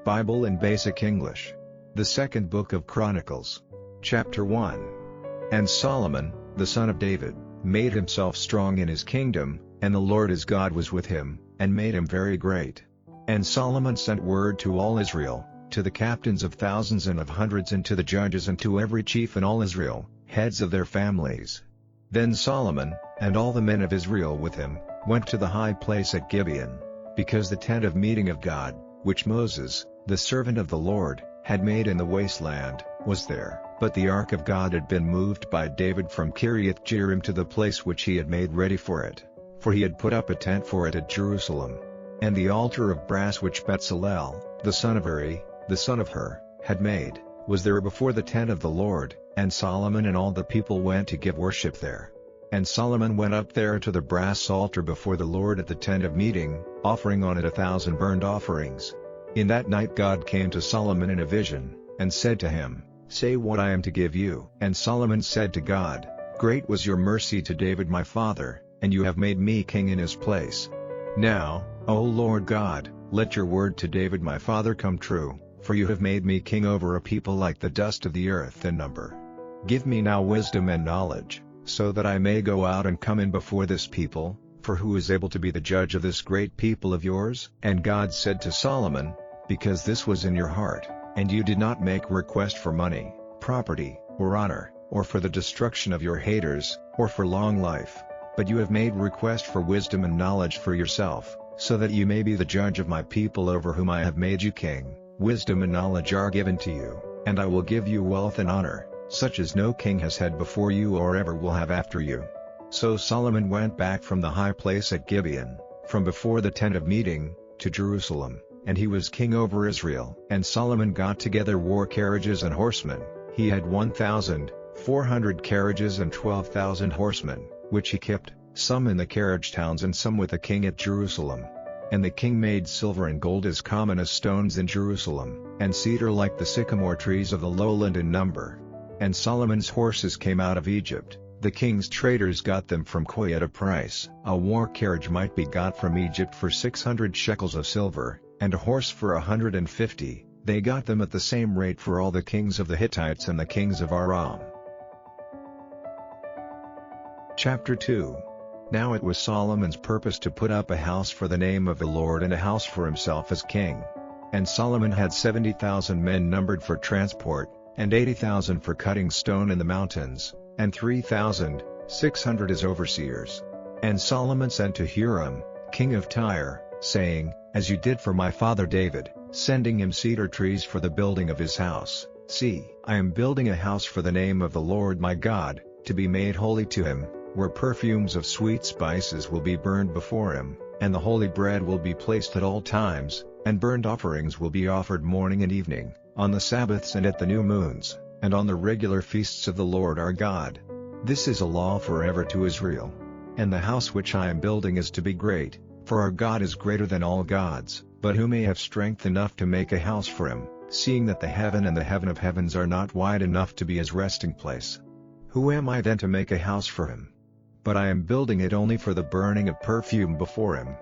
Bible in Basic English. The second book of Chronicles. Chapter 1. And Solomon, the son of David, made himself strong in his kingdom, and the Lord his God was with him, and made him very great. And Solomon sent word to all Israel, to the captains of thousands and of hundreds and to the judges and to every chief in all Israel, heads of their families. Then Solomon, and all the men of Israel with him, went to the high place at Gibeon, because the tent of meeting of God, which Moses, the servant of the Lord, had made in the wasteland, was there. But the ark of God had been moved by David from Kiriath-Jearim to the place which he had made ready for it, for he had put up a tent for it at Jerusalem. And the altar of brass which Bezalel, the son of Uri, the son of Hur, had made, was there before the tent of the Lord, and Solomon and all the people went to give worship there. And Solomon went up there to the brass altar before the Lord at the tent of meeting, offering on it 1,000 burnt offerings. In that night God came to Solomon in a vision, and said to him, "Say what I am to give you." And Solomon said to God, "Great was your mercy to David my father, and you have made me king in his place. Now, O Lord God, let your word to David my father come true, for you have made me king over a people like the dust of the earth in number. Give me now wisdom and knowledge, so that I may go out and come in before this people, for who is able to be the judge of this great people of yours?" And God said to Solomon, "Because this was in your heart, and you did not make request for money, property, or honor, or for the destruction of your haters, or for long life, but you have made request for wisdom and knowledge for yourself, so that you may be the judge of my people over whom I have made you king. Wisdom and knowledge are given to you, and I will give you wealth and honor, such as no king has had before you or ever will have after you." So Solomon went back from the high place at Gibeon, from before the tent of meeting, to Jerusalem, and he was king over Israel. And Solomon got together war carriages and horsemen. He had 1,400 carriages and 12,000 horsemen, which he kept, some in the carriage towns and some with the king at Jerusalem. And the king made silver and gold as common as stones in Jerusalem, and cedar like the sycamore trees of the lowland in number. And Solomon's horses came out of Egypt. The king's traders got them from Koi at a price. A war carriage might be got from Egypt for 600 shekels of silver, and a horse for 150. They got them at the same rate for all the kings of the Hittites and the kings of Aram. Chapter 2. Now it was Solomon's purpose to put up a house for the name of the Lord and a house for himself as king. And Solomon had 70,000 men numbered for transport, and 80,000 for cutting stone in the mountains, and 3,600 as overseers. And Solomon sent to Hiram, king of Tyre, saying, "As you did for my father David, sending him cedar trees for the building of his house, see, I am building a house for the name of the Lord my God, to be made holy to him, where perfumes of sweet spices will be burned before him, and the holy bread will be placed at all times, and burnt offerings will be offered morning and evening, on the Sabbaths and at the new moons, and on the regular feasts of the Lord our God. This is a law forever to Israel. And the house which I am building is to be great, for our God is greater than all gods, but who may have strength enough to make a house for him, seeing that the heaven and the heaven of heavens are not wide enough to be his resting place? Who am I then to make a house for him? But I am building it only for the burning of perfume before him.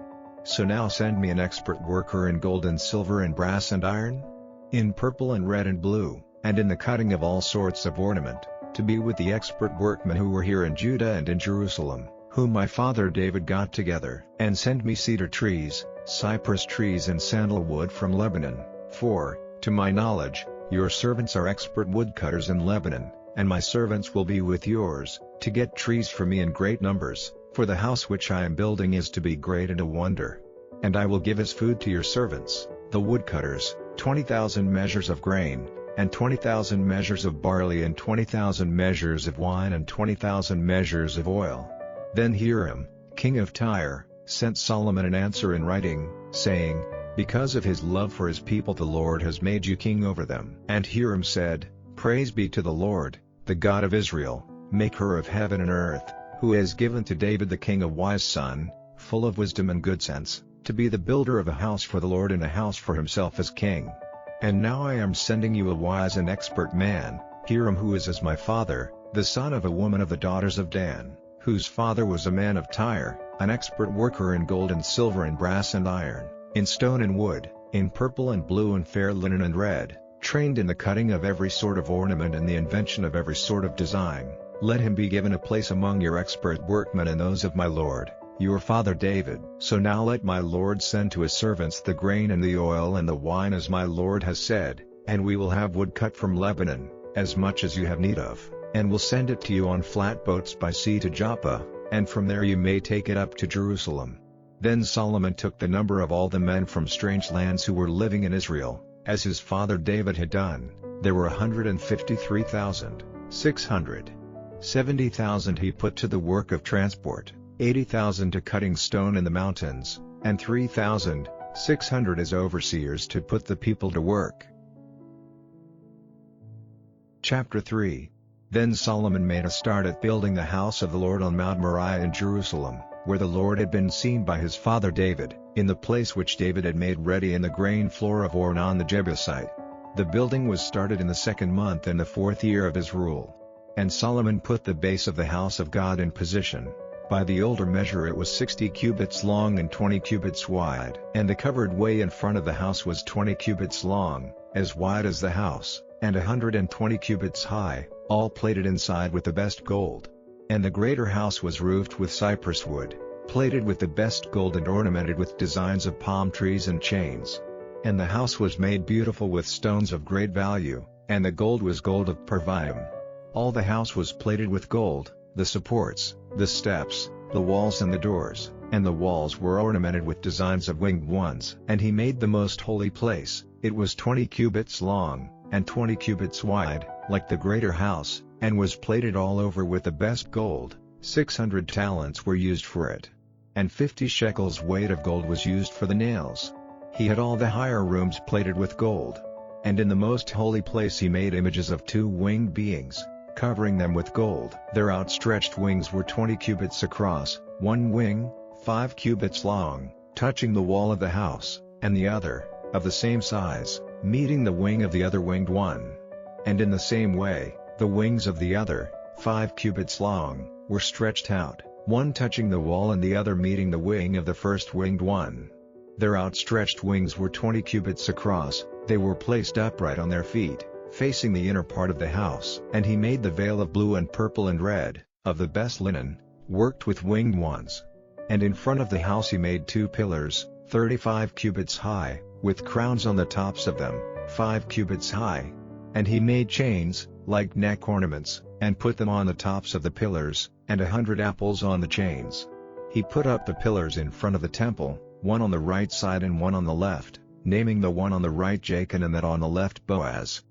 So now send me an expert worker in gold and silver and brass and iron, in purple and red and blue, and in the cutting of all sorts of ornament, to be with the expert workmen who were here in Judah and in Jerusalem, whom my father David got together. And send me cedar trees, cypress trees and sandalwood from Lebanon, for, to my knowledge, your servants are expert woodcutters in Lebanon, and my servants will be with yours, to get trees for me in great numbers, for the house which I am building is to be great and a wonder. And I will give as food to your servants, the woodcutters, 20,000 measures of grain, and 20,000 measures of barley and 20,000 measures of wine and 20,000 measures of oil." Then Hiram, king of Tyre, sent Solomon an answer in writing, saying, "Because of his love for his people the Lord has made you king over them." And Hiram said, "Praise be to the Lord, the God of Israel, maker of heaven and earth, who has given to David the king a wise son, full of wisdom and good sense, to be the builder of a house for the Lord and a house for himself as king. And now I am sending you a wise and expert man, Hiram, who is as my father, the son of a woman of the daughters of Dan, whose father was a man of Tyre, an expert worker in gold and silver and brass and iron, in stone and wood, in purple and blue and fair linen and red, trained in the cutting of every sort of ornament and the invention of every sort of design. Let him be given a place among your expert workmen and those of my lord, your father David. So now let my lord send to his servants the grain and the oil and the wine as my lord has said, and we will have wood cut from Lebanon, as much as you have need of, and will send it to you on flat boats by sea to Joppa, and from there you may take it up to Jerusalem. Then Solomon took the number of all the men from strange lands who were living in Israel, as his father David had done. There were 153,600. 70,000 he put to the work of transport, 80,000 to cutting stone in the mountains, and 3,600 as overseers to put the people to work. Chapter 3. Then Solomon made a start at building the house of the Lord on Mount Moriah in Jerusalem, where the Lord had been seen by his father David, in the place which David had made ready in the grain floor of Ornan the Jebusite. The building was started in the 2nd month in the 4th year of his rule. And Solomon put the base of the house of God in position. By the older measure it was 60 cubits long and 20 cubits wide. And the covered way in front of the house was 20 cubits long, as wide as the house, and 120 cubits high, all plated inside with the best gold. And the greater house was roofed with cypress wood, plated with the best gold and ornamented with designs of palm trees and chains. And the house was made beautiful with stones of great value, and the gold was gold of Parvaim. All the house was plated with gold, the supports, the steps, the walls and the doors, and the walls were ornamented with designs of winged ones. And he made the most holy place. It was 20 cubits long, and 20 cubits wide, like the greater house, and was plated all over with the best gold. 600 talents were used for it. And 50 shekels weight of gold was used for the nails. He had all the higher rooms plated with gold. And in the most holy place he made images of 2 winged beings, covering them with gold. Their outstretched wings were 20 cubits across, one wing, 5 cubits long, touching the wall of the house, and the other, of the same size, meeting the wing of the other winged one. And in the same way, the wings of the other, 5 cubits long, were stretched out, one touching the wall and the other meeting the wing of the first winged one. Their outstretched wings were 20 cubits across, they were placed upright on their feet, facing the inner part of the house. And he made the veil of blue and purple and red, of the best linen, worked with winged ones. And in front of the house he made 2 pillars, 35 cubits high, with crowns on the tops of them, 5 cubits high. And he made chains, like neck ornaments, and put them on the tops of the pillars, and 100 apples on the chains. He put up the pillars in front of the temple, one on the right side and one on the left, naming the one on the right Jachin and that on the left Boaz,